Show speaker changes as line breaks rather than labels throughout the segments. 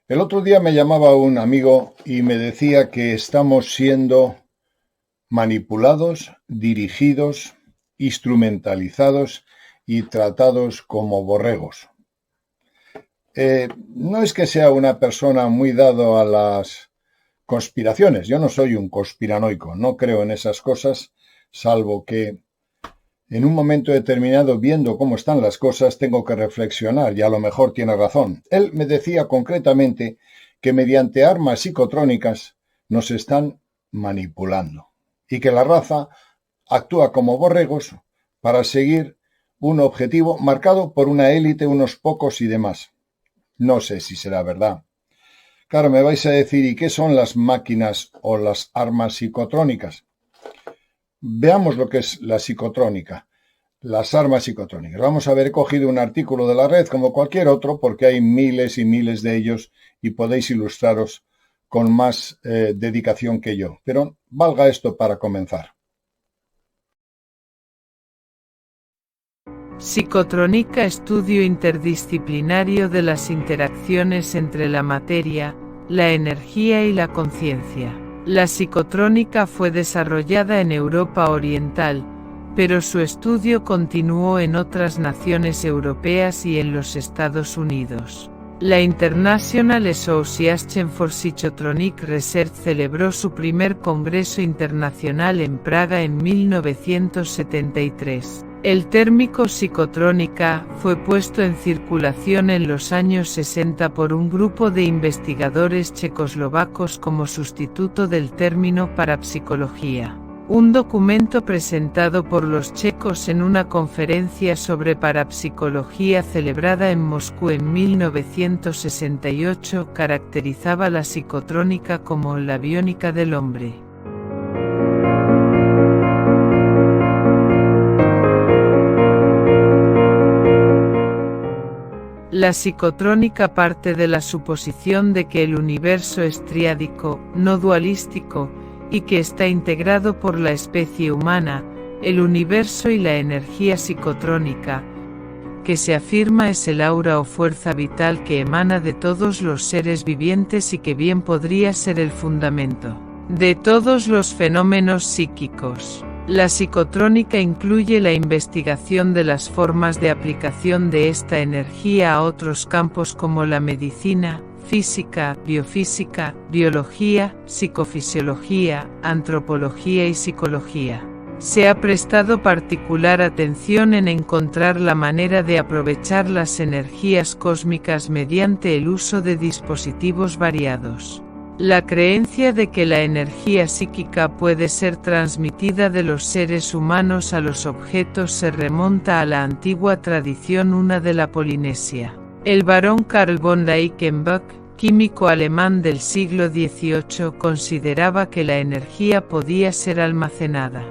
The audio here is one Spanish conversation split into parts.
El otro día me llamaba un amigo y me decía que estamos siendo manipulados, dirigidos, instrumentalizados y tratados como borregos. No es que sea una persona muy dado a las conspiraciones. Yo no soy un conspiranoico, no creo en esas cosas, salvo que en un momento determinado, viendo cómo están las cosas, tengo que reflexionar y a lo mejor tiene razón. Él me decía concretamente que mediante armas psicotrónicas nos están manipulando y que la raza actúa como borregos para seguir un objetivo marcado por una élite, unos pocos y demás. No sé si será verdad. Claro, me vais a decir, ¿y qué son las máquinas o las armas psicotrónicas? Veamos lo que es la psicotrónica, las armas psicotrónicas. Vamos a ver, he cogido un artículo de la red como cualquier otro, porque hay miles y miles de ellos y podéis ilustraros con más dedicación que yo. Pero valga esto para comenzar.
Psicotrónica, estudio interdisciplinario de las interacciones entre la materia, la energía y la conciencia. La psicotrónica fue desarrollada en Europa Oriental, pero su estudio continuó en otras naciones europeas y en los Estados Unidos. La International Association for Psychotronic Research celebró su primer congreso internacional en Praga en 1973. El término psicotrónica fue puesto en circulación en los años 60 por un grupo de investigadores checoslovacos como sustituto del término parapsicología. Un documento presentado por los checos en una conferencia sobre parapsicología celebrada en Moscú en 1968 caracterizaba la psicotrónica como la biónica del hombre. La psicotrónica parte de la suposición de que el universo es triádico, no dualístico, y que está integrado por la especie humana, el universo y la energía psicotrónica, que se afirma es el aura o fuerza vital que emana de todos los seres vivientes y que bien podría ser el fundamento de todos los fenómenos psíquicos. La psicotrónica incluye la investigación de las formas de aplicación de esta energía a otros campos como la medicina, física, biofísica, biología, psicofisiología, antropología y psicología. Se ha prestado particular atención en encontrar la manera de aprovechar las energías cósmicas mediante el uso de dispositivos variados. La creencia de que la energía psíquica puede ser transmitida de los seres humanos a los objetos se remonta a la antigua tradición de la Polinesia. El barón Carl von Reichenbach, químico alemán del siglo XVIII, consideraba que la energía podía ser almacenada.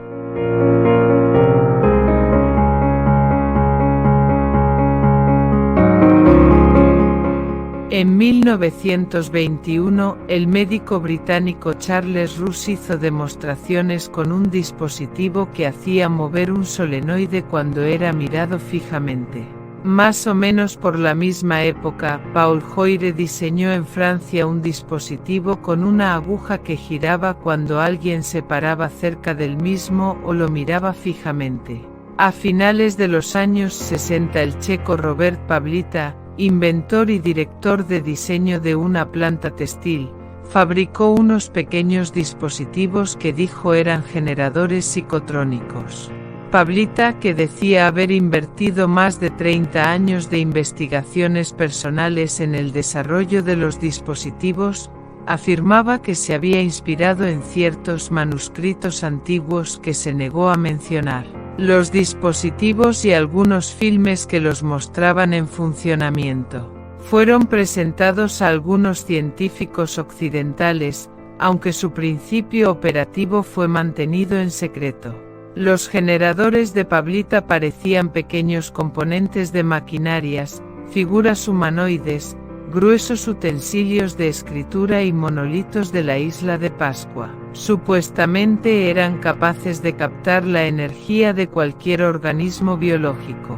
En 1921, el médico británico Charles Rouse hizo demostraciones con un dispositivo que hacía mover un solenoide cuando era mirado fijamente. Más o menos por la misma época, Paul Hoire diseñó en Francia un dispositivo con una aguja que giraba cuando alguien se paraba cerca del mismo o lo miraba fijamente. A finales de los años 60, el checo Robert Pavlita, inventor y director de diseño de una planta textil, fabricó unos pequeños dispositivos que dijo eran generadores psicotrónicos. Pavlita, que decía haber invertido más de 30 años de investigaciones personales en el desarrollo de los dispositivos, afirmaba que se había inspirado en ciertos manuscritos antiguos que se negó a mencionar. Los dispositivos y algunos filmes que los mostraban en funcionamiento. Fueron presentados a algunos científicos occidentales, aunque su principio operativo fue mantenido en secreto. Los generadores de Pavlita parecían pequeños componentes de maquinarias, figuras humanoides, gruesos utensilios de escritura y monolitos de la isla de Pascua. Supuestamente eran capaces de captar la energía de cualquier organismo biológico.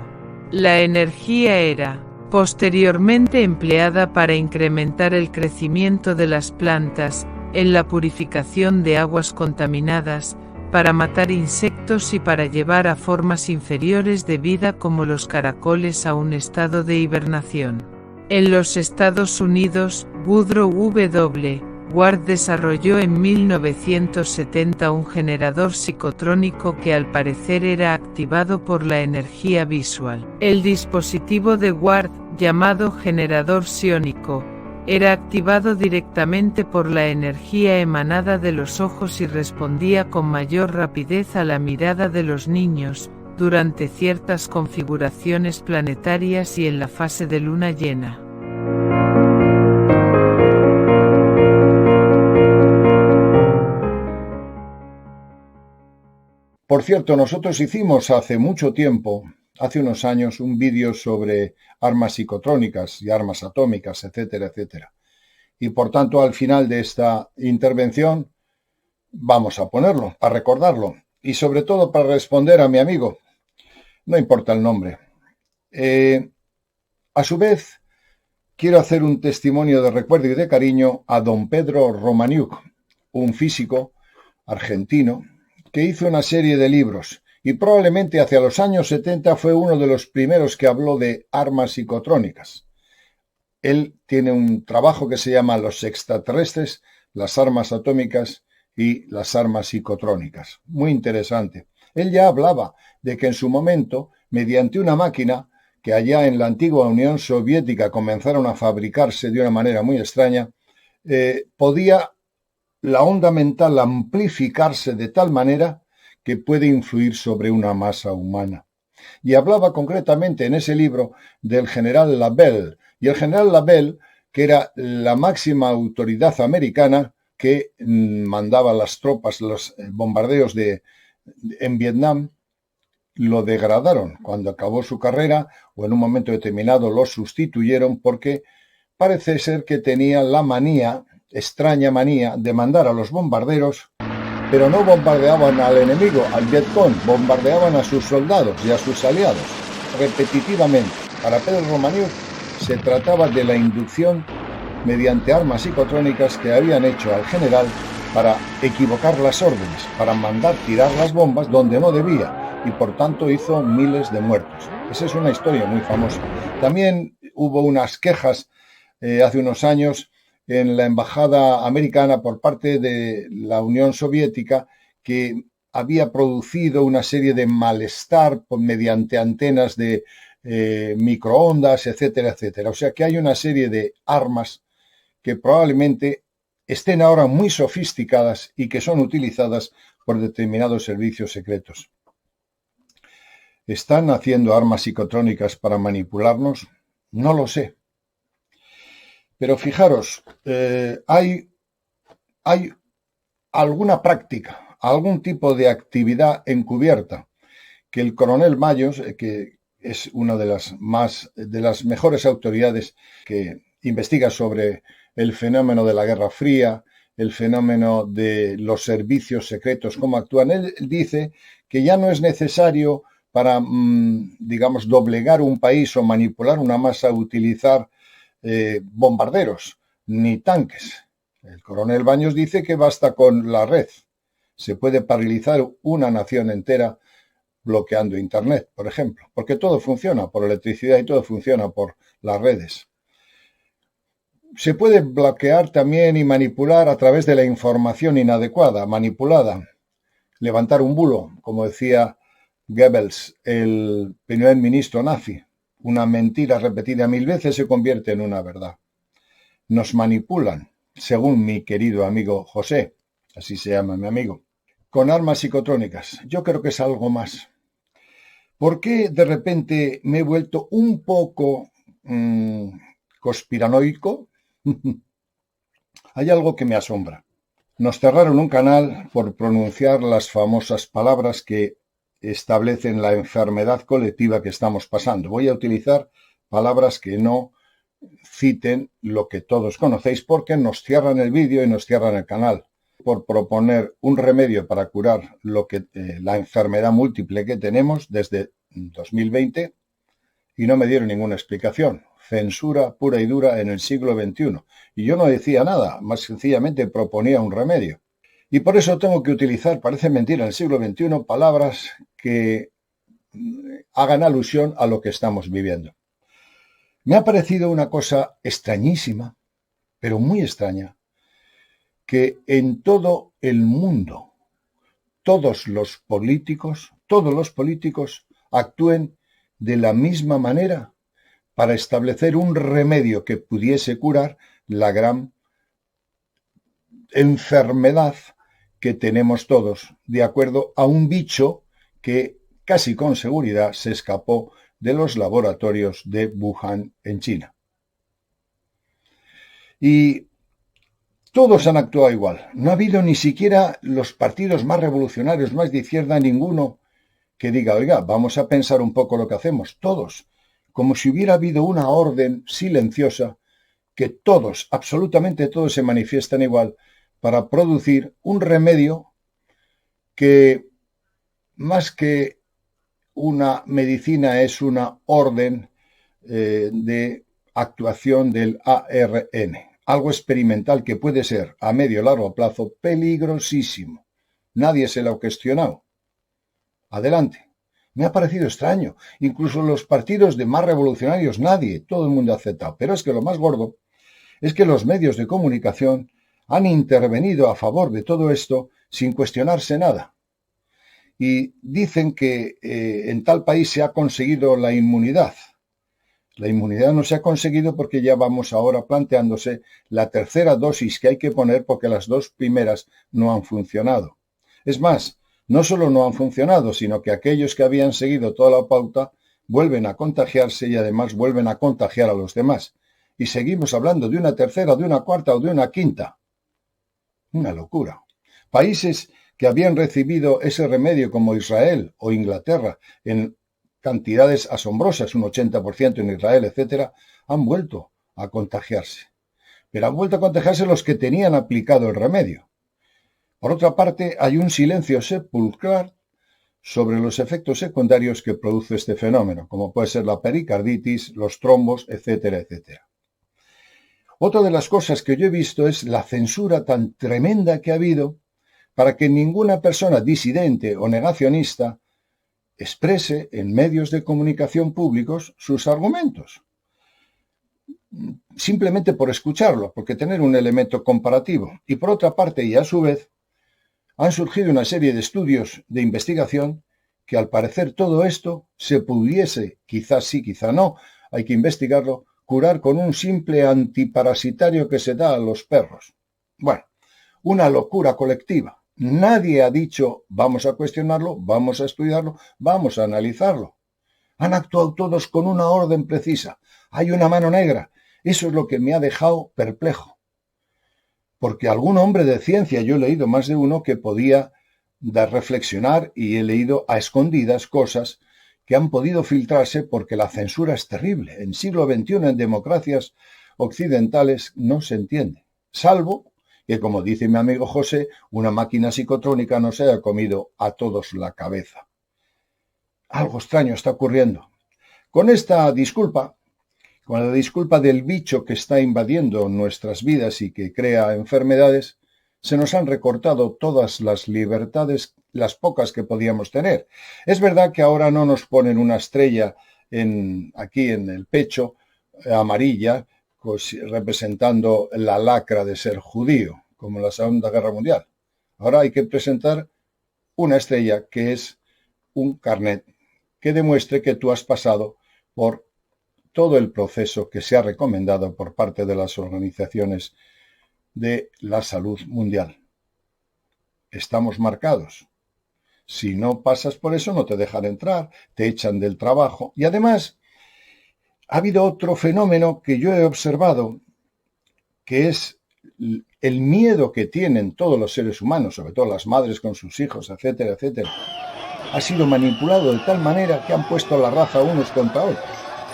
La energía era posteriormente empleada para incrementar el crecimiento de las plantas, en la purificación de aguas contaminadas, para matar insectos y para llevar a formas inferiores de vida como los caracoles a un estado de hibernación. En los Estados Unidos, Woodrow W. Ward desarrolló en 1970 un generador psicotrónico que al parecer era activado por la energía visual. El dispositivo de Ward, llamado generador psiónico, era activado directamente por la energía emanada de los ojos y respondía con mayor rapidez a la mirada de los niños, durante ciertas configuraciones planetarias y en la fase de luna llena.
Por cierto, nosotros hicimos hace mucho tiempo, hace unos años, un vídeo sobre armas psicotrónicas y armas atómicas, etcétera, etcétera. Y por tanto, al final de esta intervención, vamos a ponerlo, a recordarlo. Y sobre todo para responder a mi amigo, no importa el nombre. A su vez, quiero hacer un testimonio de recuerdo y de cariño a don Pedro Romaniuk, un físico argentino, que hizo una serie de libros y probablemente hacia los años 70 fue uno de los primeros que habló de armas psicotrónicas. Él tiene un trabajo que se llama Los extraterrestres, las armas atómicas y las armas psicotrónicas. Muy interesante. Él ya hablaba de que en su momento, mediante una máquina que allá en la antigua Unión Soviética comenzaron a fabricarse de una manera muy extraña, podía la onda mental amplificarse de tal manera que puede influir sobre una masa humana. Y hablaba concretamente en ese libro del general Labelle, y el general Labelle, que era la máxima autoridad americana que mandaba las tropas, los bombardeos en Vietnam, lo degradaron cuando acabó su carrera o en un momento determinado lo sustituyeron porque parece ser que tenía la manía, extraña manía, de mandar a los bombarderos, pero no bombardeaban al enemigo, al Vietcong, bombardeaban a sus soldados y a sus aliados, repetitivamente. Para Pedro Romaniuk se trataba de la inducción mediante armas psicotrónicas que habían hecho al general para equivocar las órdenes, para mandar tirar las bombas donde no debía, y por tanto hizo miles de muertos. Esa es una historia muy famosa. También hubo unas quejas hace unos años en la embajada americana por parte de la Unión Soviética que había producido una serie de malestar mediante antenas de microondas, etcétera, etcétera. O sea que hay una serie de armas que probablemente estén ahora muy sofisticadas y que son utilizadas por determinados servicios secretos. ¿Están haciendo armas psicotrónicas para manipularnos? No lo sé. Pero fijaros, hay alguna práctica, algún tipo de actividad encubierta que el coronel Mayos, que es una de las mejores autoridades que investiga sobre el fenómeno de la Guerra Fría, el fenómeno de los servicios secretos, cómo actúan. Él dice que ya no es necesario para, digamos, doblegar un país o manipular una masa, utilizar bombarderos ni tanques. El coronel Baños dice que basta con la red. Se puede paralizar una nación entera bloqueando Internet, por ejemplo, porque todo funciona por electricidad y todo funciona por las redes. Se puede bloquear también y manipular a través de la información inadecuada, manipulada. Levantar un bulo, como decía Goebbels, el primer ministro nazi. Una mentira repetida 1000 veces se convierte en una verdad. Nos manipulan, según mi querido amigo José, así se llama mi amigo, con armas psicotrónicas. Yo creo que es algo más. ¿Por qué de repente me he vuelto un poco conspiranoico? Hay algo que me asombra. Nos cerraron un canal por pronunciar las famosas palabras que establecen la enfermedad colectiva que estamos pasando. Voy a utilizar palabras que no citen lo que todos conocéis porque nos cierran el vídeo y nos cierran el canal. Por proponer un remedio para curar la enfermedad múltiple que tenemos desde 2020 y no me dieron ninguna explicación. censura pura y dura en el siglo XXI. Y yo no decía nada, más sencillamente proponía un remedio. Y por eso tengo que utilizar, parece mentira, en el siglo XXI, palabras que hagan alusión a lo que estamos viviendo. Me ha parecido una cosa extrañísima, pero muy extraña, que en todo el mundo todos los políticos actúen de la misma manera para establecer un remedio que pudiese curar la gran enfermedad que tenemos todos, de acuerdo a un bicho que casi con seguridad se escapó de los laboratorios de Wuhan en China. Y todos han actuado igual. No ha habido ni siquiera los partidos más revolucionarios, más de izquierda, ninguno que diga, oiga, vamos a pensar un poco lo que hacemos. Todos, como si hubiera habido una orden silenciosa, que todos, absolutamente todos, se manifiestan igual para producir un remedio que, más que una medicina, es una orden de actuación del ARN. Algo experimental que puede ser, a medio o largo plazo, peligrosísimo. Nadie se lo ha cuestionado. Adelante. Me ha parecido extraño. Incluso los partidos de más revolucionarios, nadie, todo el mundo ha aceptado. Pero es que lo más gordo es que los medios de comunicación han intervenido a favor de todo esto sin cuestionarse nada. Y dicen que en tal país se ha conseguido la inmunidad. La inmunidad no se ha conseguido porque ya vamos ahora planteándose la tercera dosis que hay que poner porque las dos primeras no han funcionado. Es más, no solo no han funcionado, sino que aquellos que habían seguido toda la pauta vuelven a contagiarse y además vuelven a contagiar a los demás. Y seguimos hablando de una tercera, de una cuarta o de una quinta. Una locura. Países que habían recibido ese remedio como Israel o Inglaterra en cantidades asombrosas, un 80% en Israel, etcétera, han vuelto a contagiarse. Pero han vuelto a contagiarse los que tenían aplicado el remedio. Por otra parte, hay un silencio sepulcral sobre los efectos secundarios que produce este fenómeno, como puede ser la pericarditis, los trombos, etcétera, etcétera. Otra de las cosas que yo he visto es la censura tan tremenda que ha habido para que ninguna persona disidente o negacionista exprese en medios de comunicación públicos sus argumentos. Simplemente por escucharlo, porque tener un elemento comparativo. Y por otra parte, y a su vez, han surgido una serie de estudios de investigación que al parecer todo esto se pudiese, quizás sí, quizá no, hay que investigarlo, curar con un simple antiparasitario que se da a los perros. Bueno, una locura colectiva. Nadie ha dicho, vamos a cuestionarlo, vamos a estudiarlo, vamos a analizarlo. Han actuado todos con una orden precisa. Hay una mano negra. Eso es lo que me ha dejado perplejo. Porque algún hombre de ciencia, yo he leído más de uno, que podía dar reflexionar y he leído a escondidas cosas que han podido filtrarse porque la censura es terrible. En siglo XXI, en democracias occidentales, no se entiende. Salvo que, como dice mi amigo José, una máquina psicotrónica no se haya comido a todos la cabeza. Algo extraño está ocurriendo. Con esta disculpa, con la disculpa del bicho que está invadiendo nuestras vidas y que crea enfermedades, se nos han recortado todas las libertades, las pocas que podíamos tener. Es verdad que ahora no nos ponen una estrella aquí en el pecho, amarilla, representando la lacra de ser judío, como en la Segunda Guerra Mundial. Ahora hay que presentar una estrella que es un carnet que demuestre que tú has pasado por todo el proceso que se ha recomendado por parte de las organizaciones de la salud mundial. Estamos marcados. Si no pasas por eso, no te dejan entrar, te echan del trabajo. Y además, ha habido otro fenómeno que yo he observado, que es el miedo que tienen todos los seres humanos, sobre todo las madres con sus hijos, etcétera, etcétera. Ha sido manipulado de tal manera que han puesto la raza unos contra otros.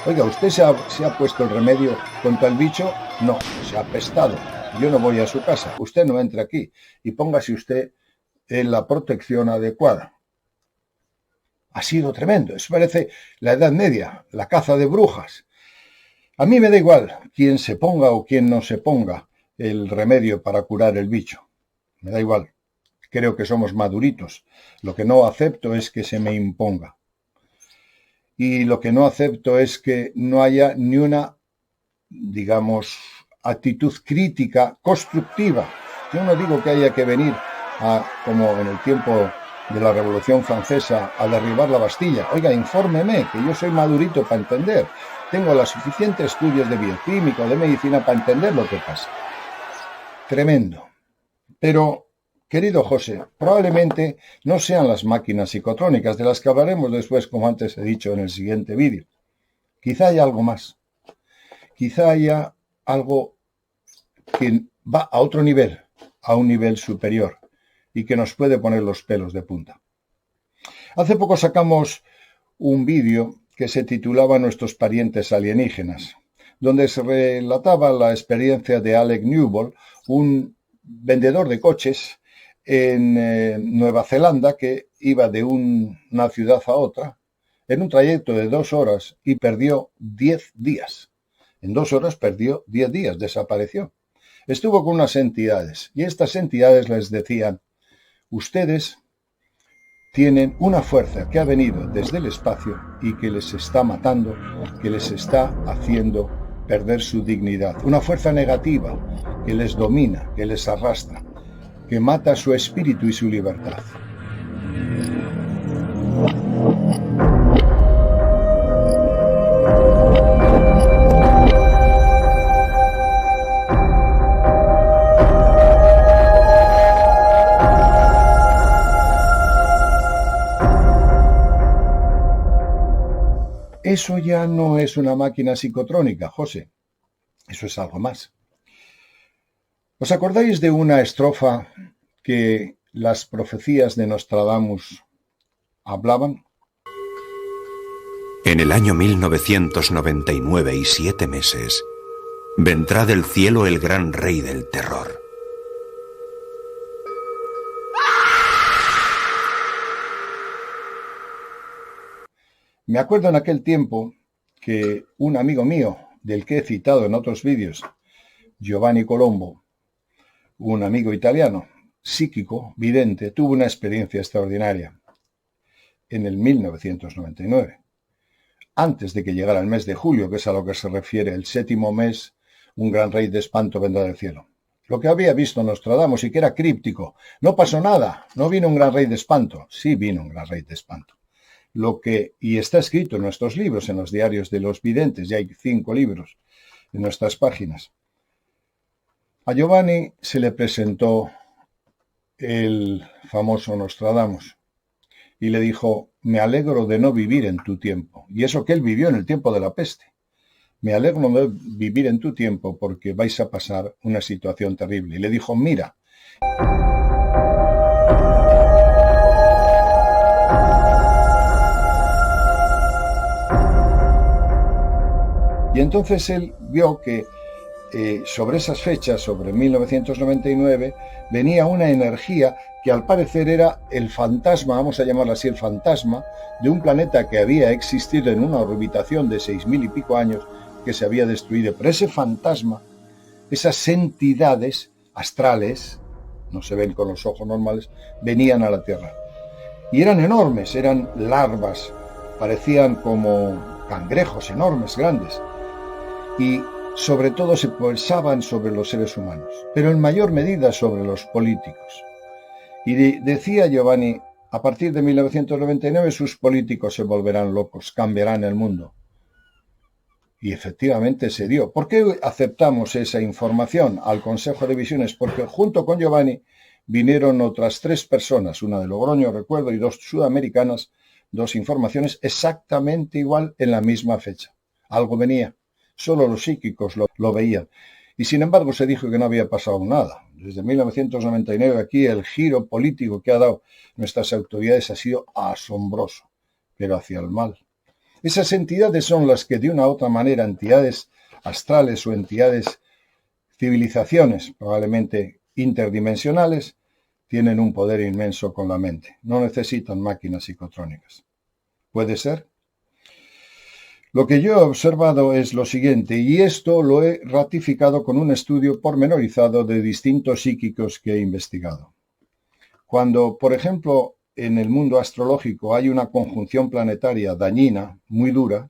Oiga, ¿usted se ha puesto el remedio contra el bicho? No, se ha apestado. Yo no voy a su casa. Usted no entre aquí. Y póngase usted en la protección adecuada. Ha sido tremendo. Eso parece la Edad Media, la caza de brujas. A mí me da igual quién se ponga o quién no se ponga el remedio para curar el bicho. Me da igual. Creo que somos maduritos. Lo que no acepto es que se me imponga. Y lo que no acepto es que no haya ni una, digamos, actitud crítica, constructiva. Yo no digo que haya que venir como en el tiempo de la Revolución Francesa, a derribar la Bastilla. Oiga, infórmeme, que yo soy madurito para entender. Tengo los suficientes estudios de bioquímica o de medicina para entender lo que pasa. Tremendo. Pero, querido José, probablemente no sean las máquinas psicotrónicas, de las que hablaremos después, como antes he dicho en el siguiente vídeo. Quizá haya algo más. Quizá haya algo que va a otro nivel, a un nivel superior, y que nos puede poner los pelos de punta. Hace poco sacamos un vídeo que se titulaba Nuestros parientes alienígenas, donde se relataba la experiencia de Alec Newbold, un vendedor de coches en Nueva Zelanda que iba de una ciudad a otra en un trayecto de 2 horas y perdió 10 días. En 2 horas perdió 10 días, desapareció. Estuvo con unas entidades y estas entidades les decían: ustedes tienen una fuerza que ha venido desde el espacio y que les está matando, que les está haciendo perder su dignidad. Una fuerza negativa que les domina, que les arrastra, que mata su espíritu y su libertad. Eso ya no es una máquina psicotrónica, José. Eso es algo más. ¿Os acordáis de una estrofa que las profecías de Nostradamus hablaban?
En el año 1999 y 7 meses, vendrá del cielo el gran rey del terror.
Me acuerdo en aquel tiempo que un amigo mío, del que he citado en otros vídeos, Giovanni Colombo, un amigo italiano, psíquico, vidente, tuvo una experiencia extraordinaria en el 1999, antes de que llegara el mes de julio, que es a lo que se refiere el 7º mes, un gran rey de espanto vendrá del cielo. Lo que había visto Nostradamus y que era críptico. No pasó nada, no vino un gran rey de espanto. Sí vino un gran rey de espanto. Y está escrito en nuestros libros, en los diarios de los videntes, ya hay 5 libros en nuestras páginas. A Giovanni se le presentó el famoso Nostradamus y le dijo: me alegro de no vivir en tu tiempo. Y eso que él vivió en el tiempo de la peste. Me alegro de vivir en tu tiempo porque vais a pasar una situación terrible. Y le dijo: mira. Y entonces él vio que sobre esas fechas, sobre 1999, venía una energía que al parecer era el fantasma, vamos a llamarlo así, el fantasma de un planeta que había existido en una orbitación de 6.000 y pico años, que se había destruido. Pero ese fantasma, esas entidades astrales, no se ven con los ojos normales, venían a la Tierra. Y eran enormes, eran larvas, parecían como cangrejos enormes, grandes. Y sobre todo se posaban sobre los seres humanos, pero en mayor medida sobre los políticos. Y decía Giovanni: a partir de 1999 sus políticos se volverán locos, cambiarán el mundo. Y efectivamente se dio. ¿Por qué aceptamos esa información al Consejo de Visiones? Porque junto con Giovanni vinieron otras 3 personas, una de Logroño, recuerdo, y 2 sudamericanas, 2 informaciones exactamente igual en la misma fecha. Algo venía. Solo los psíquicos lo veían. Y sin embargo se dijo que no había pasado nada. Desde 1999 aquí el giro político que ha dado nuestras autoridades ha sido asombroso, pero hacia el mal. Esas entidades son las que de una u otra manera, entidades astrales o entidades, civilizaciones probablemente interdimensionales, tienen un poder inmenso con la mente. No necesitan máquinas psicotrónicas. ¿Puede ser? Lo que yo he observado es lo siguiente, y esto lo he ratificado con un estudio pormenorizado de distintos psíquicos que he investigado. Cuando, por ejemplo, en el mundo astrológico hay una conjunción planetaria dañina, muy dura,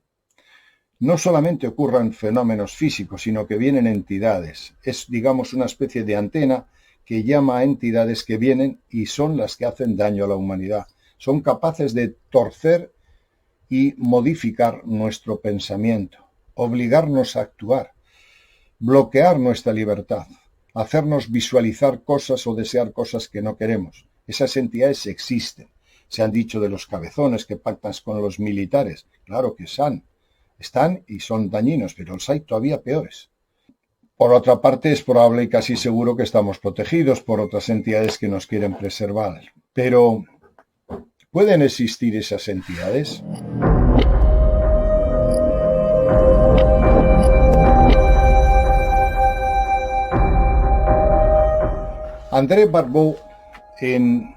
no solamente ocurran fenómenos físicos, sino que vienen entidades. Es, digamos, una especie de antena que llama a entidades que vienen y son las que hacen daño a la humanidad. Son capaces de torcer y modificar nuestro pensamiento, obligarnos a actuar, bloquear nuestra libertad, hacernos visualizar cosas o desear cosas que no queremos. Esas entidades existen. Se han dicho de los cabezones que pactan con los militares. Claro que están y son dañinos, pero los hay todavía peores. Por otra parte, es probable y casi seguro que estamos protegidos por otras entidades que nos quieren preservar. Pero, ¿pueden existir esas entidades? André Barbeau en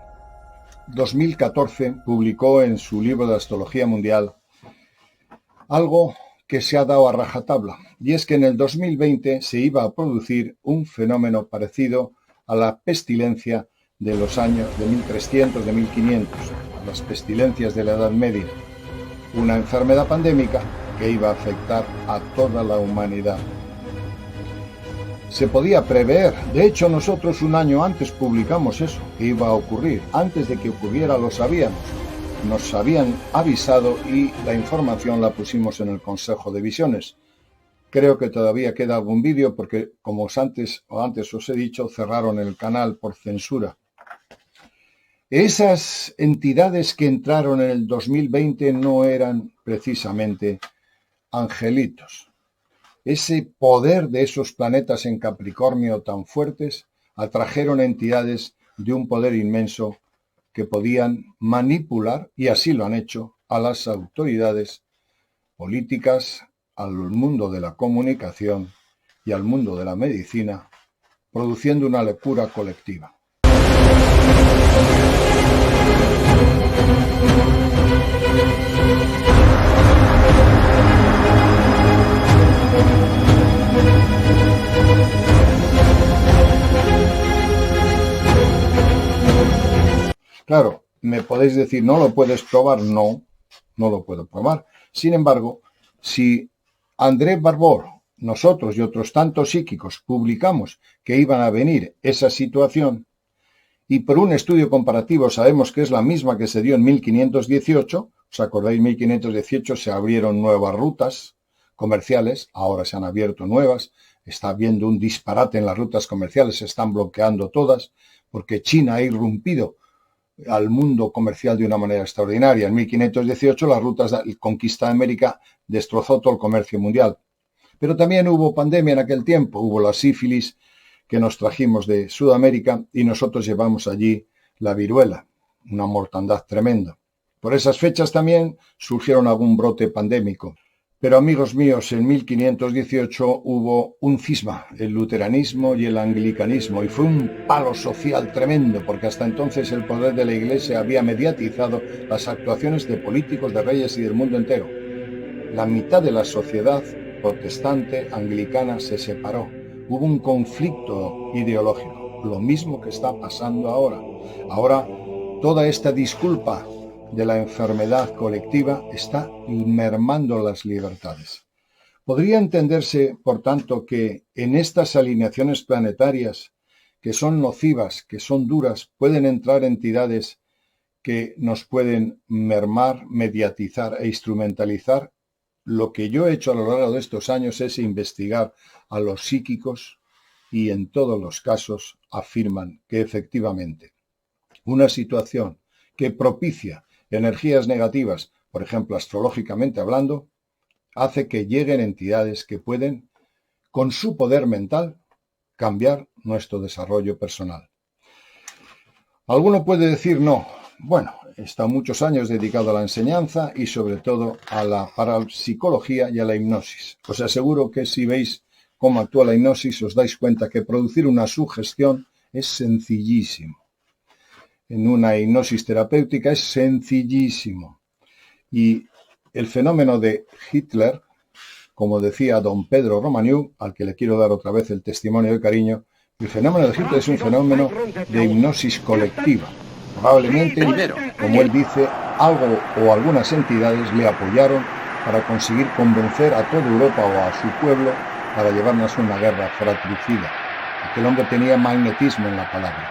2014 publicó en su libro de Astrología Mundial algo que se ha dado a rajatabla, y es que en el 2020 se iba a producir un fenómeno parecido a la pestilencia de los años de 1300, de 1500, las pestilencias de la Edad Media, una enfermedad pandémica que iba a afectar a toda la humanidad. Se podía prever, de hecho nosotros un año antes publicamos eso, que iba a ocurrir, antes de que ocurriera lo sabíamos. Nos habían avisado y la información la pusimos en el Consejo de Visiones. Creo que todavía queda algún vídeo porque, como antes os he dicho, cerraron el canal por censura. Esas entidades que entraron en el 2020 no eran precisamente angelitos. Ese poder de esos planetas en Capricornio tan fuertes atrajeron entidades de un poder inmenso que podían manipular, y así lo han hecho, a las autoridades políticas, al mundo de la comunicación y al mundo de la medicina, produciendo una locura colectiva. Claro, me podéis decir, ¿no lo puedes probar? No, no lo puedo probar. Sin embargo, si André Barbeau, nosotros y otros tantos psíquicos publicamos que iban a venir esa situación, y por un estudio comparativo sabemos que es la misma que se dio en 1518, ¿os acordáis? En 1518 se abrieron nuevas rutas comerciales, ahora se han abierto nuevas, está habiendo un disparate en las rutas comerciales, se están bloqueando todas, porque China ha irrumpido al mundo comercial de una manera extraordinaria. En 1518 las rutas de conquista de América destrozó todo el comercio mundial. Pero también hubo pandemia en aquel tiempo, hubo la sífilis que nos trajimos de Sudamérica y nosotros llevamos allí la viruela, una mortandad tremenda. Por esas fechas también surgieron algún brote pandémico. Pero amigos míos, en 1518 hubo un cisma, el luteranismo y el anglicanismo, y fue un palo social tremendo, porque hasta entonces el poder de la Iglesia había mediatizado las actuaciones de políticos, de reyes y del mundo entero. La mitad de la sociedad protestante anglicana se separó. Hubo un conflicto ideológico, lo mismo que está pasando ahora. Ahora, toda esta disculpa de la enfermedad colectiva está mermando las libertades. Podría entenderse, por tanto, que en estas alineaciones planetarias, que son nocivas, que son duras, pueden entrar entidades que nos pueden mermar, mediatizar e instrumentalizar. Lo que yo he hecho a lo largo de estos años es investigar a los psíquicos y en todos los casos afirman que efectivamente una situación que propicia energías negativas, por ejemplo, astrológicamente hablando, hace que lleguen entidades que pueden, con su poder mental, cambiar nuestro desarrollo personal. Alguno puede decir no. Bueno, está muchos años dedicado a la enseñanza y sobre todo a la parapsicología y a la hipnosis. Os aseguro que si veis cómo actúa la hipnosis, os dais cuenta que producir una sugestión es sencillísimo. En una hipnosis terapéutica es sencillísimo. Y el fenómeno de Hitler, como decía don Pedro Romaniuk, al que le quiero dar otra vez el testimonio de cariño, el fenómeno de Hitler es un fenómeno de hipnosis colectiva. Probablemente, como él dice, algo o algunas entidades le apoyaron para conseguir convencer a toda Europa o a su pueblo para llevarnos a una guerra fratricida. Aquel hombre tenía magnetismo en la palabra.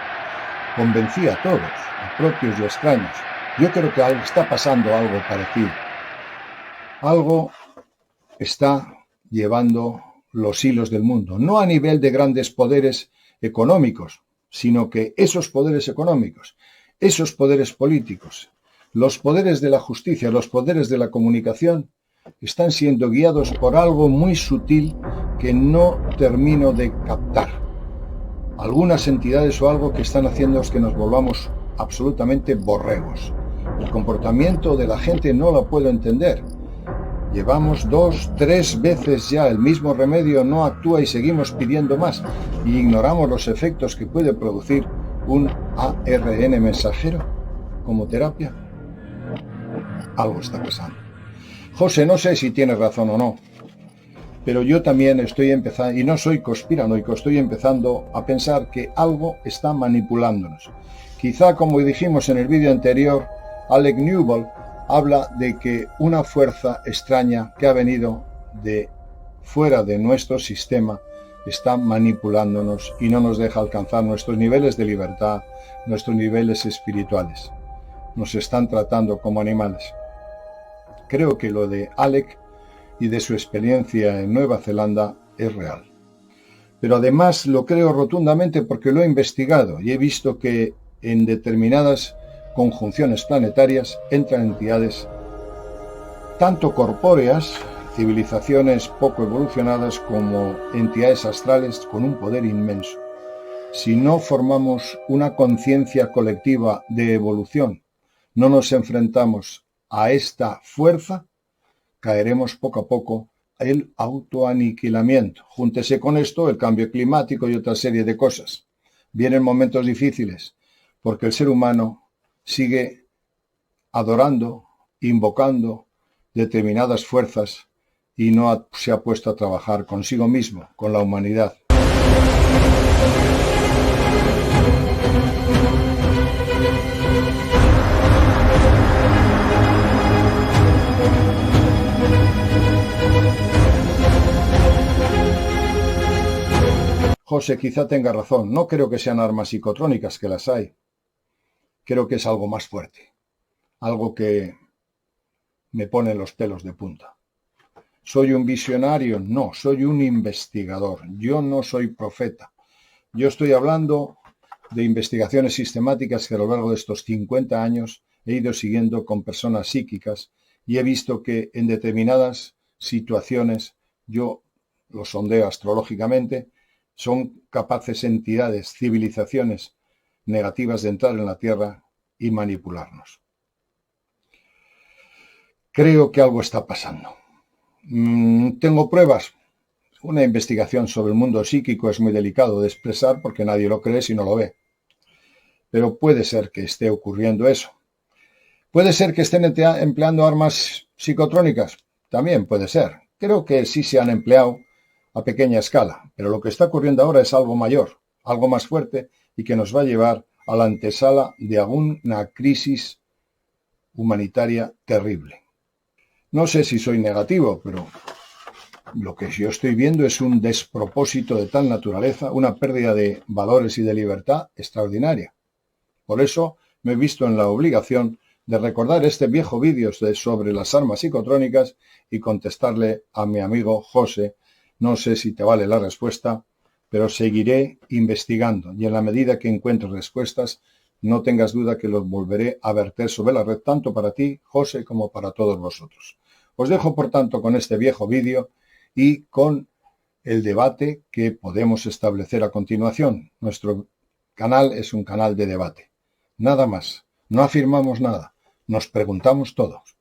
Convencía a todos, a propios y extraños. Yo creo que está pasando algo parecido. Algo está llevando los hilos del mundo, no a nivel de grandes poderes económicos, sino que esos poderes económicos, esos poderes políticos, los poderes de la justicia, los poderes de la comunicación, están siendo guiados por algo muy sutil que no termino de captar. Algunas entidades o algo que están haciendo es que nos volvamos absolutamente borregos. El comportamiento de la gente no lo puedo entender. Llevamos 2, 3 veces ya el mismo remedio, no actúa y seguimos pidiendo más. Y ignoramos los efectos que puede producir un ARN mensajero como terapia. Algo está pasando. José, no sé si tienes razón o no, pero yo también estoy empezando, y no soy conspiranoico, estoy empezando a pensar que algo está manipulándonos. Quizá, como dijimos en el vídeo anterior, Alec Newbold habla de que una fuerza extraña que ha venido de fuera de nuestro sistema está manipulándonos y no nos deja alcanzar nuestros niveles de libertad, nuestros niveles espirituales. Nos están tratando como animales. Creo que lo de Alec y de su experiencia en Nueva Zelanda es real. Pero además lo creo rotundamente porque lo he investigado y he visto que en determinadas conjunciones planetarias entran entidades tanto corpóreas, civilizaciones poco evolucionadas, como entidades astrales con un poder inmenso. Si no formamos una conciencia colectiva de evolución, no nos enfrentamos a esta fuerza, caeremos poco a poco el autoaniquilamiento. Júntese con esto el cambio climático y otra serie de cosas. Vienen momentos difíciles porque el ser humano sigue adorando, invocando determinadas fuerzas y no se ha puesto a trabajar consigo mismo, con la humanidad. José, quizá tenga razón. No creo que sean armas psicotrónicas, que las hay. Creo que es algo más fuerte. Algo que me pone los pelos de punta. ¿Soy un visionario? No, soy un investigador. Yo no soy profeta. Yo estoy hablando de investigaciones sistemáticas que a lo largo de estos 50 años he ido siguiendo con personas psíquicas y he visto que en determinadas situaciones, yo lo sondeo astrológicamente, son capaces entidades, civilizaciones negativas de entrar en la Tierra y manipularnos. Creo que algo está pasando. ¿Tengo pruebas? Una investigación sobre el mundo psíquico es muy delicado de expresar porque nadie lo cree si no lo ve. Pero puede ser que esté ocurriendo eso. ¿Puede ser que estén empleando armas psicotrónicas? También puede ser. Creo que sí se han empleado a pequeña escala, pero lo que está ocurriendo ahora es algo mayor, algo más fuerte y que nos va a llevar a la antesala de una crisis humanitaria terrible. No sé si soy negativo, pero lo que yo estoy viendo es un despropósito de tal naturaleza, una pérdida de valores y de libertad extraordinaria. Por eso me he visto en la obligación de recordar este viejo vídeo sobre las armas psicotrónicas y contestarle a mi amigo José. No sé si te vale la respuesta, pero seguiré investigando y en la medida que encuentre respuestas, no tengas duda que los volveré a verter sobre la red, tanto para ti, José, como para todos vosotros. Os dejo, por tanto, con este viejo vídeo y con el debate que podemos establecer a continuación. Nuestro canal es un canal de debate. Nada más. No afirmamos nada. Nos preguntamos todos.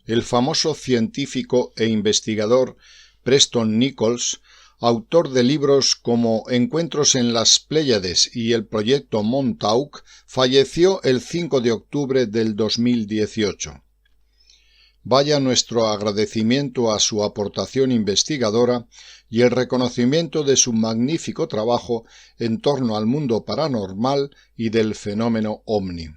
El famoso científico e investigador Preston Nichols, autor de libros como Encuentros en las Pléyades y el proyecto Montauk, falleció el 5 de octubre del 2018. Vaya nuestro agradecimiento a su aportación investigadora y el reconocimiento de su magnífico trabajo en torno al mundo paranormal y del fenómeno ovni.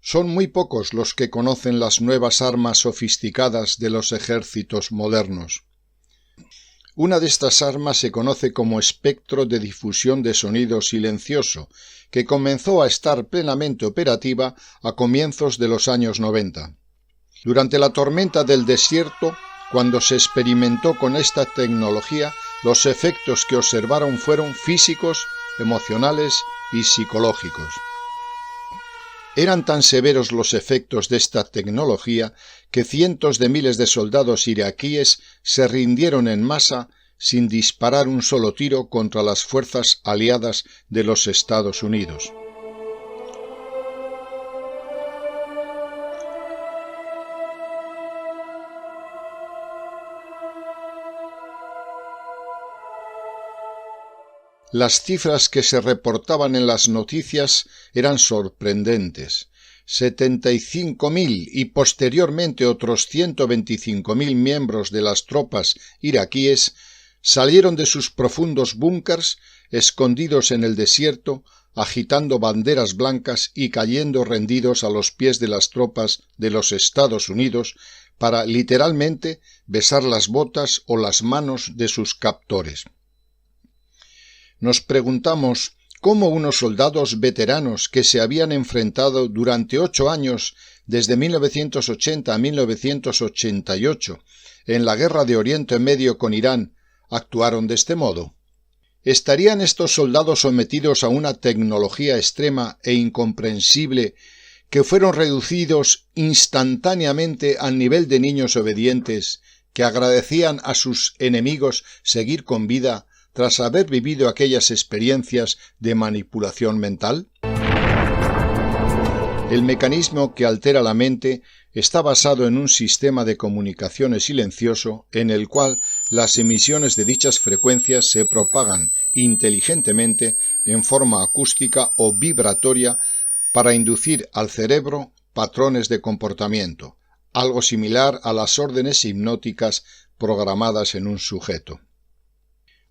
Son muy pocos los que conocen las nuevas armas sofisticadas de los ejércitos modernos. Una de estas armas se conoce como espectro de difusión de sonido silencioso, que comenzó a estar plenamente operativa a comienzos de los años 90. Durante la tormenta del desierto, cuando se experimentó con esta tecnología, los efectos que observaron fueron físicos, emocionales y psicológicos. Eran tan severos los efectos de esta tecnología que cientos de miles de soldados iraquíes se rindieron en masa sin disparar un solo tiro contra las fuerzas aliadas de los Estados Unidos. Las cifras que se reportaban en las noticias eran sorprendentes. 75.000 y posteriormente otros 125.000 miembros de las tropas iraquíes salieron de sus profundos búnkers, escondidos en el desierto, agitando banderas blancas y cayendo rendidos a los pies de las tropas de los Estados Unidos para literalmente besar las botas o las manos de sus captores. Nos preguntamos cómo unos soldados veteranos que se habían enfrentado durante 8 años, desde 1980 a 1988, en la guerra de Oriente Medio con Irán, actuaron de este modo. ¿Estarían estos soldados sometidos a una tecnología extrema e incomprensible que fueron reducidos instantáneamente al nivel de niños obedientes que agradecían a sus enemigos seguir con vida tras haber vivido aquellas experiencias de manipulación mental? El mecanismo que altera la mente está basado en un sistema de comunicaciones silencioso en el cual las emisiones de dichas frecuencias se propagan inteligentemente en forma acústica o vibratoria para inducir al cerebro patrones de comportamiento, algo similar a las órdenes hipnóticas programadas en un sujeto.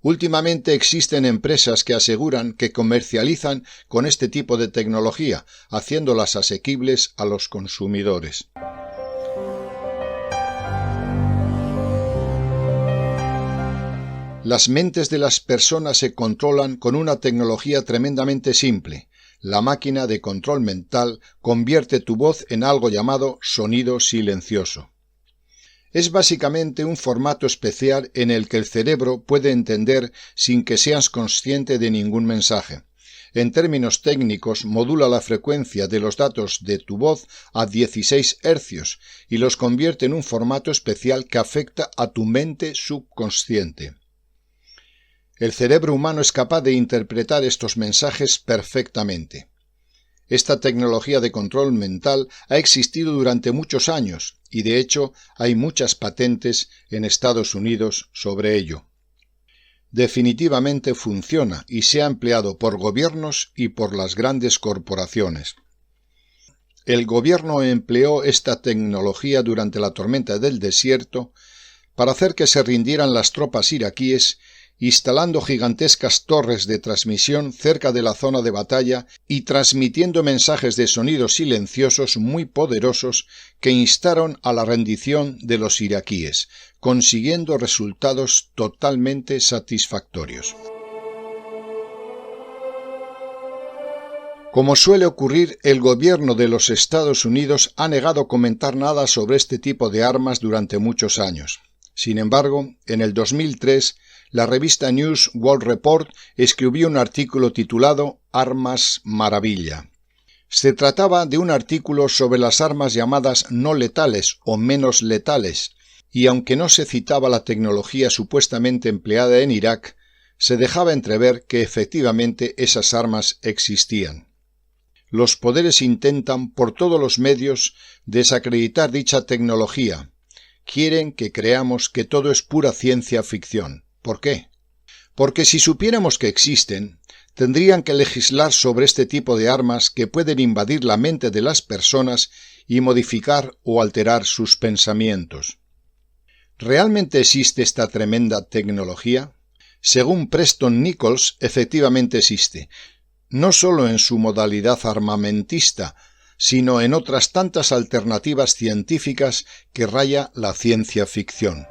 Últimamente existen empresas que aseguran que comercializan con este tipo de tecnología, haciéndolas asequibles a los consumidores. Las mentes de las personas se controlan con una tecnología tremendamente simple. La máquina de control mental convierte tu voz en algo llamado sonido silencioso. Es básicamente un formato especial en el que el cerebro puede entender sin que seas consciente de ningún mensaje. En términos técnicos, modula la frecuencia de los datos de tu voz a 16 hercios y los convierte en un formato especial que afecta a tu mente subconsciente. El cerebro humano es capaz de interpretar estos mensajes perfectamente. Esta tecnología de control mental ha existido durante muchos años y, de hecho, hay muchas patentes en Estados Unidos sobre ello. Definitivamente funciona y se ha empleado por gobiernos y por las grandes corporaciones. El gobierno empleó esta tecnología durante la tormenta del desierto para hacer que se rindieran las tropas iraquíes, instalando gigantescas torres de transmisión cerca de la zona de batalla y transmitiendo mensajes de sonidos silenciosos muy poderosos que instaron a la rendición de los iraquíes, consiguiendo resultados totalmente satisfactorios. Como suele ocurrir, el gobierno de los Estados Unidos ha negado comentar nada sobre este tipo de armas durante muchos años. Sin embargo, en el 2003, la revista News World Report escribió un artículo titulado Armas Maravilla. Se trataba de un artículo sobre las armas llamadas no letales o menos letales, y aunque no se citaba la tecnología supuestamente empleada en Irak, se dejaba entrever que efectivamente esas armas existían. Los poderes intentan por todos los medios desacreditar dicha tecnología. Quieren que creamos que todo es pura ciencia ficción. ¿Por qué? Porque si supiéramos que existen, tendrían que legislar sobre este tipo de armas que pueden invadir la mente de las personas y modificar o alterar sus pensamientos. ¿Realmente existe esta tremenda tecnología? Según Preston Nichols, efectivamente existe, no solo en su modalidad armamentista, sino en otras tantas alternativas científicas que raya la ciencia ficción.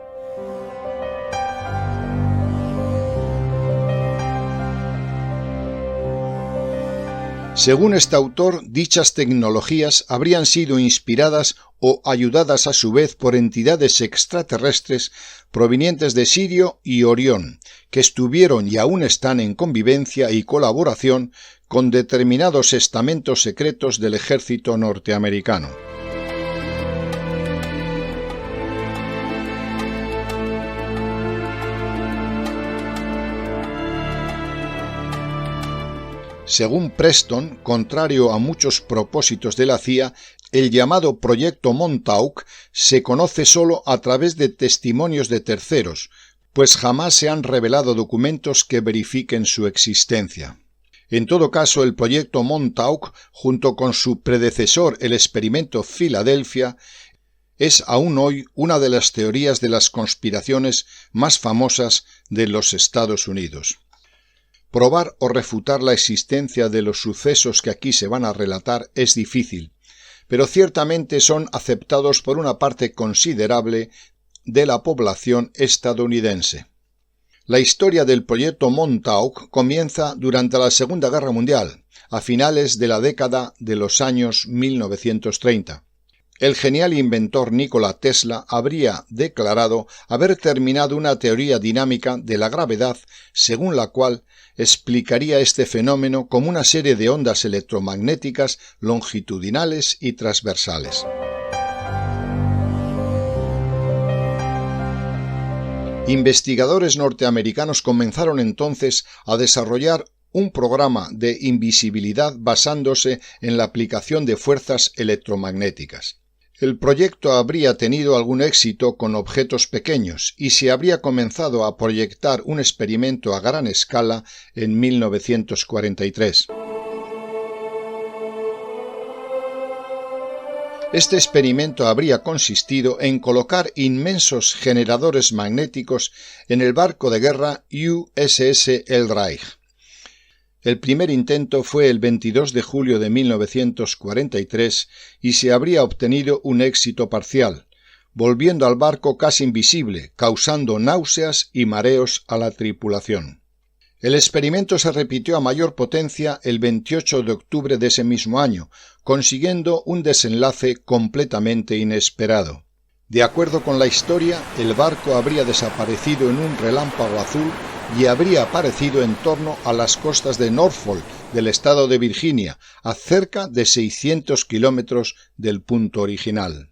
Según este autor, dichas tecnologías habrían sido inspiradas o ayudadas a su vez por entidades extraterrestres provenientes de Sirio y Orión, que estuvieron y aún están en convivencia y colaboración con determinados estamentos secretos del ejército norteamericano. Según Preston, contrario a muchos propósitos de la CIA, el llamado Proyecto Montauk se conoce solo a través de testimonios de terceros, pues jamás se han revelado documentos que verifiquen su existencia. En todo caso, el Proyecto Montauk, junto con su predecesor, el Experimento Filadelfia, es aún hoy una de las teorías de las conspiraciones más famosas de los Estados Unidos. Probar o refutar la existencia de los sucesos que aquí se van a relatar es difícil, pero ciertamente son aceptados por una parte considerable de la población estadounidense. La historia del Proyecto Montauk comienza durante la Segunda Guerra Mundial, a finales de la década de los años 1930. El genial inventor Nikola Tesla habría declarado haber terminado una teoría dinámica de la gravedad según la cual explicaría este fenómeno como una serie de ondas electromagnéticas longitudinales y transversales. Investigadores norteamericanos comenzaron entonces a desarrollar un programa de invisibilidad basándose en la aplicación de fuerzas electromagnéticas. El proyecto habría tenido algún éxito con objetos pequeños y se habría comenzado a proyectar un experimento a gran escala en 1943. Este experimento habría consistido en colocar inmensos generadores magnéticos en el barco de guerra USS El Reich. El primer intento fue el 22 de julio de 1943 y se habría obtenido un éxito parcial, volviendo al barco casi invisible, causando náuseas y mareos a la tripulación. El experimento se repitió a mayor potencia el 28 de octubre de ese mismo año, consiguiendo un desenlace completamente inesperado. De acuerdo con la historia, el barco habría desaparecido en un relámpago azul y habría aparecido en torno a las costas de Norfolk, del estado de Virginia, a cerca de 600 kilómetros del punto original.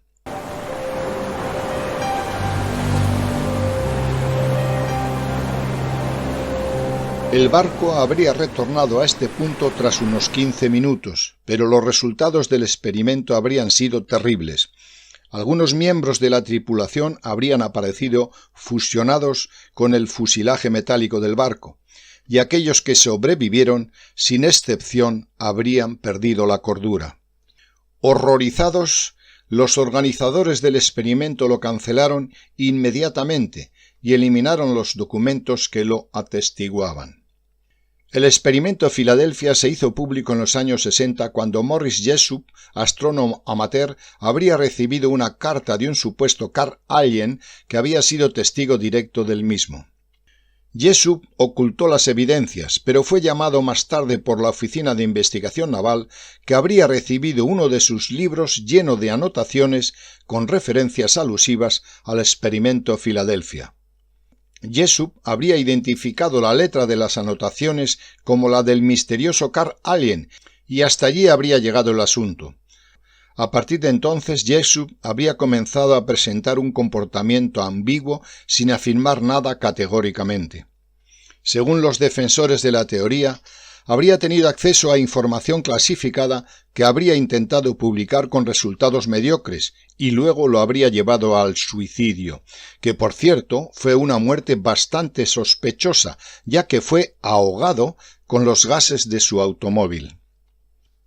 El barco habría retornado a este punto tras unos 15 minutos, pero los resultados del experimento habrían sido terribles. Algunos miembros de la tripulación habrían aparecido fusionados con el fuselaje metálico del barco, y aquellos que sobrevivieron, sin excepción, habrían perdido la cordura. Horrorizados, los organizadores del experimento lo cancelaron inmediatamente y eliminaron los documentos que lo atestiguaban. El experimento Filadelfia se hizo público en los años 60 cuando Morris Jessup, astrónomo amateur, habría recibido una carta de un supuesto Carl Allen que había sido testigo directo del mismo. Jessup ocultó las evidencias, pero fue llamado más tarde por la Oficina de Investigación Naval, que habría recibido uno de sus libros lleno de anotaciones con referencias alusivas al experimento Filadelfia. Jessup habría identificado la letra de las anotaciones como la del misterioso Carl Allen, y hasta allí habría llegado el asunto. A partir de entonces, Jessup habría comenzado a presentar un comportamiento ambiguo sin afirmar nada categóricamente. Según los defensores de la teoría, habría tenido acceso a información clasificada que habría intentado publicar con resultados mediocres y luego lo habría llevado al suicidio, que por cierto fue una muerte bastante sospechosa, ya que fue ahogado con los gases de su automóvil.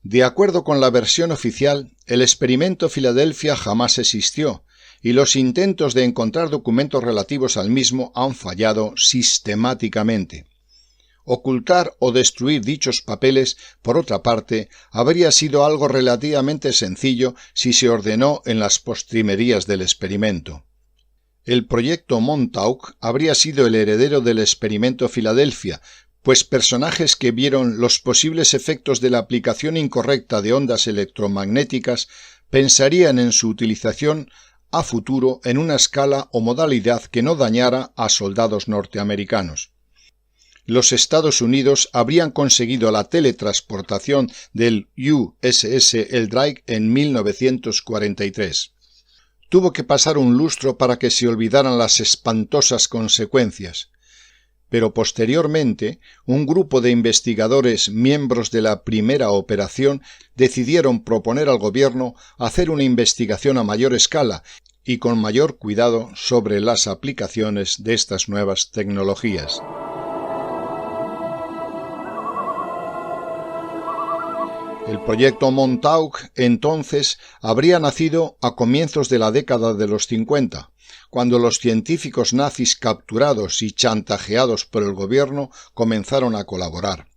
De acuerdo con la versión oficial, el experimento Filadelfia jamás existió, y los intentos de encontrar documentos relativos al mismo han fallado sistemáticamente. Ocultar o destruir dichos papeles, por otra parte, habría sido algo relativamente sencillo si se ordenó en las postrimerías del experimento. El proyecto Montauk habría sido el heredero del experimento Filadelfia, pues personajes que vieron los posibles efectos de la aplicación incorrecta de ondas electromagnéticas pensarían en su utilización a futuro en una escala o modalidad que no dañara a soldados norteamericanos. Los Estados Unidos habrían conseguido la teletransportación del USS Eldridge en 1943. Tuvo que pasar un lustro para que se olvidaran las espantosas consecuencias, pero posteriormente un grupo de investigadores miembros de la primera operación decidieron proponer al gobierno hacer una investigación a mayor escala y con mayor cuidado sobre las aplicaciones de estas nuevas tecnologías. El proyecto Montauk, entonces, habría nacido a comienzos de la década de los 50, cuando los científicos nazis capturados y chantajeados por el gobierno comenzaron a colaborar.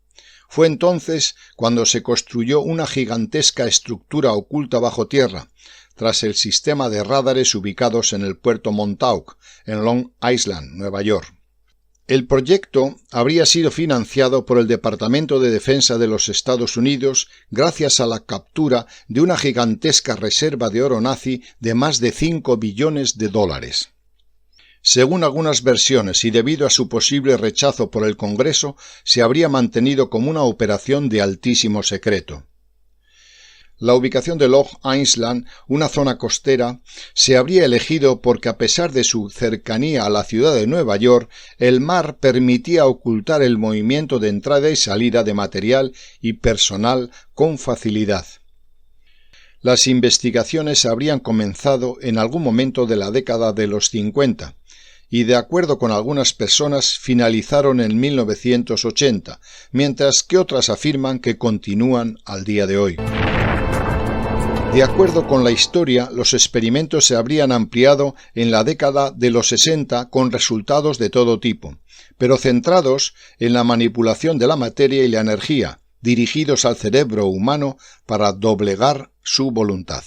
Fue entonces cuando se construyó una gigantesca estructura oculta bajo tierra, tras el sistema de radares ubicados en el puerto Montauk, en Long Island, Nueva York. El proyecto habría sido financiado por el Departamento de Defensa de los Estados Unidos gracias a la captura de una gigantesca reserva de oro nazi de más de 5 billones de dólares. Según algunas versiones y debido a su posible rechazo por el Congreso, se habría mantenido como una operación de altísimo secreto. La ubicación de Long Island, una zona costera, se habría elegido porque a pesar de su cercanía a la ciudad de Nueva York, el mar permitía ocultar el movimiento de entrada y salida de material y personal con facilidad. Las investigaciones habrían comenzado en algún momento de la década de los 50 y, de acuerdo con algunas personas, finalizaron en 1980, mientras que otras afirman que continúan al día de hoy. De acuerdo con la historia, los experimentos se habrían ampliado en la década de los 60 con resultados de todo tipo, pero centrados en la manipulación de la materia y la energía, dirigidos al cerebro humano para doblegar su voluntad.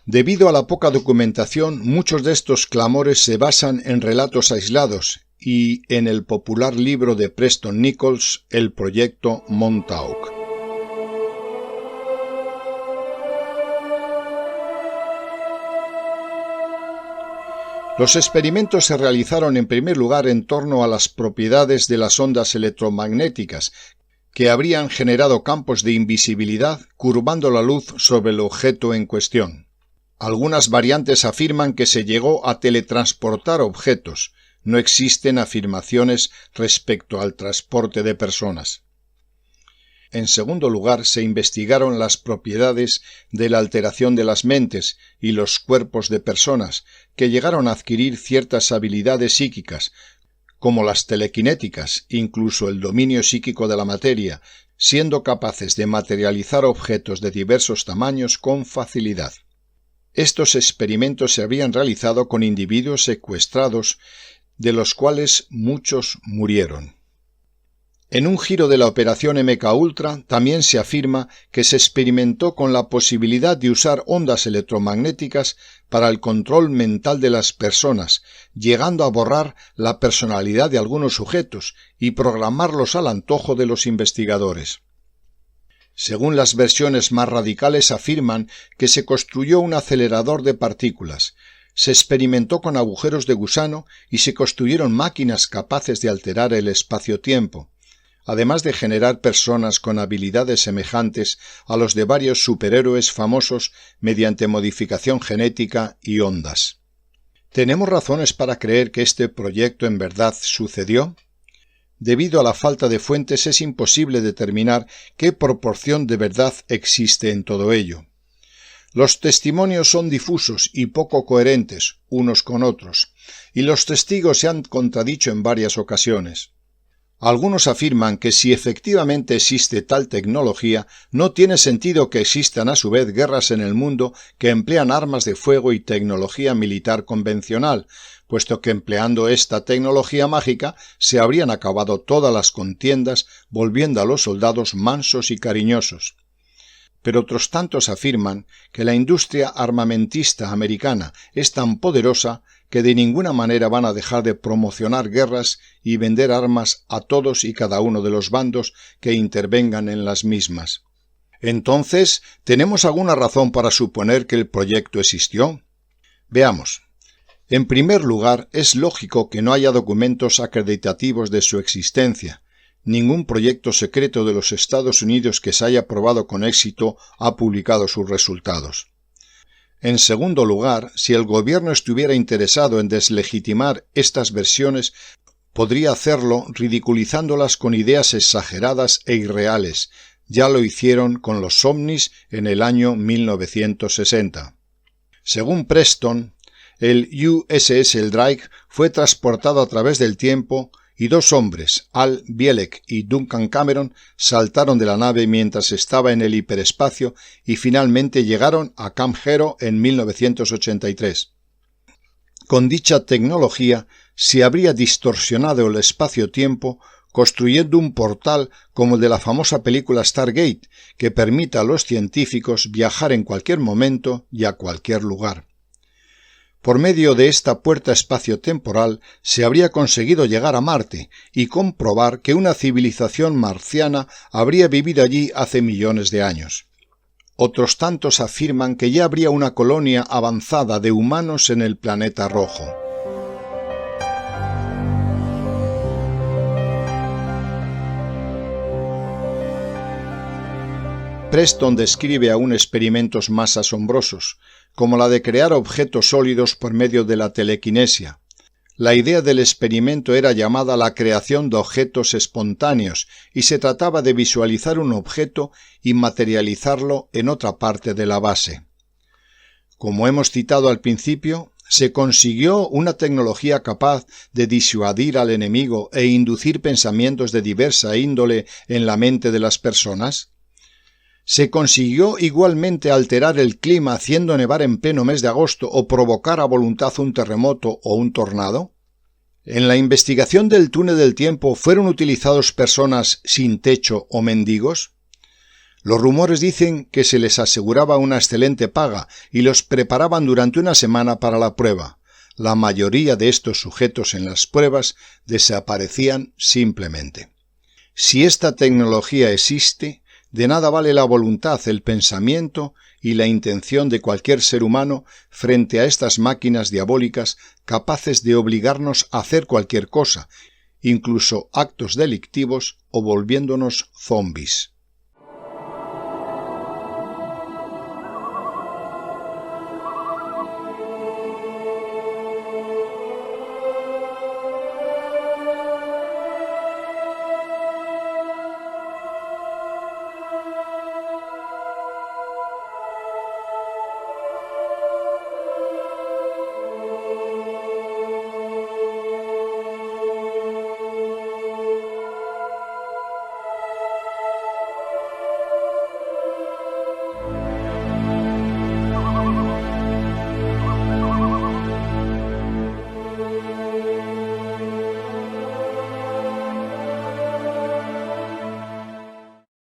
Debido a la poca documentación, muchos de estos clamores se basan en relatos aislados y en el popular libro de Preston Nichols, El proyecto Montauk. Los experimentos se realizaron en primer lugar en torno a las propiedades de las ondas electromagnéticas, que habrían generado campos de invisibilidad curvando la luz sobre el objeto en cuestión. Algunas variantes afirman que se llegó a teletransportar objetos. No existen afirmaciones respecto al transporte de personas. En segundo lugar, se investigaron las propiedades de la alteración de las mentes y los cuerpos de personas que llegaron a adquirir ciertas habilidades psíquicas, como las telequinéticas, incluso el dominio psíquico de la materia, siendo capaces de materializar objetos de diversos tamaños con facilidad. Estos experimentos se habían realizado con individuos secuestrados, de los cuales muchos murieron. En un giro de la operación MKUltra también se afirma que se experimentó con la posibilidad de usar ondas electromagnéticas para el control mental de las personas, llegando a borrar la personalidad de algunos sujetos y programarlos al antojo de los investigadores. Según las versiones más radicales afirman que se construyó un acelerador de partículas, se experimentó con agujeros de gusano y se construyeron máquinas capaces de alterar el espacio-tiempo. además de generar personas con habilidades semejantes a los de varios superhéroes famosos mediante modificación genética y ondas. ¿Tenemos razones para creer que este proyecto en verdad sucedió? Debido a la falta de fuentes es imposible determinar qué proporción de verdad existe en todo ello. Los testimonios son difusos y poco coherentes unos con otros, y los testigos se han contradicho en varias ocasiones. Algunos afirman que si efectivamente existe tal tecnología, no tiene sentido que existan a su vez guerras en el mundo que emplean armas de fuego y tecnología militar convencional, puesto que empleando esta tecnología mágica se habrían acabado todas las contiendas, volviendo a los soldados mansos y cariñosos. Pero otros tantos afirman que la industria armamentista americana es tan poderosa que de ninguna manera van a dejar de promocionar guerras y vender armas a todos y cada uno de los bandos que intervengan en las mismas. Entonces, ¿tenemos alguna razón para suponer que el proyecto existió? Veamos. En primer lugar, es lógico que no haya documentos acreditativos de su existencia. Ningún proyecto secreto de los Estados Unidos que se haya probado con éxito ha publicado sus resultados. En segundo lugar, si el gobierno estuviera interesado en deslegitimar estas versiones, podría hacerlo ridiculizándolas con ideas exageradas e irreales. Ya lo hicieron con los ovnis en el año 1960. Según Preston, el USS Drake fue transportado a través del tiempo y dos hombres, Al Bielek y Duncan Cameron, saltaron de la nave mientras estaba en el hiperespacio y finalmente llegaron a Camp Hero en 1983. Con dicha tecnología se habría distorsionado el espacio-tiempo construyendo un portal como el de la famosa película Stargate, que permita a los científicos viajar en cualquier momento y a cualquier lugar. Por medio de esta puerta espaciotemporal se habría conseguido llegar a Marte y comprobar que una civilización marciana habría vivido allí hace millones de años. Otros tantos afirman que ya habría una colonia avanzada de humanos en el planeta rojo. Preston describe aún experimentos más asombrosos, como la de crear objetos sólidos por medio de la telequinesia. La idea del experimento era llamada la creación de objetos espontáneos y se trataba de visualizar un objeto y materializarlo en otra parte de la base. Como hemos citado al principio, se consiguió una tecnología capaz de disuadir al enemigo e inducir pensamientos de diversa índole en la mente de las personas. ¿Se consiguió igualmente alterar el clima haciendo nevar en pleno mes de agosto o provocar a voluntad un terremoto o un tornado? ¿En la investigación del túnel del tiempo fueron utilizados personas sin techo o mendigos? Los rumores dicen que se les aseguraba una excelente paga y los preparaban durante una semana para la prueba. La mayoría de estos sujetos en las pruebas desaparecían simplemente. Si esta tecnología existe, de nada vale la voluntad, el pensamiento y la intención de cualquier ser humano frente a estas máquinas diabólicas capaces de obligarnos a hacer cualquier cosa, incluso actos delictivos o volviéndonos zombis.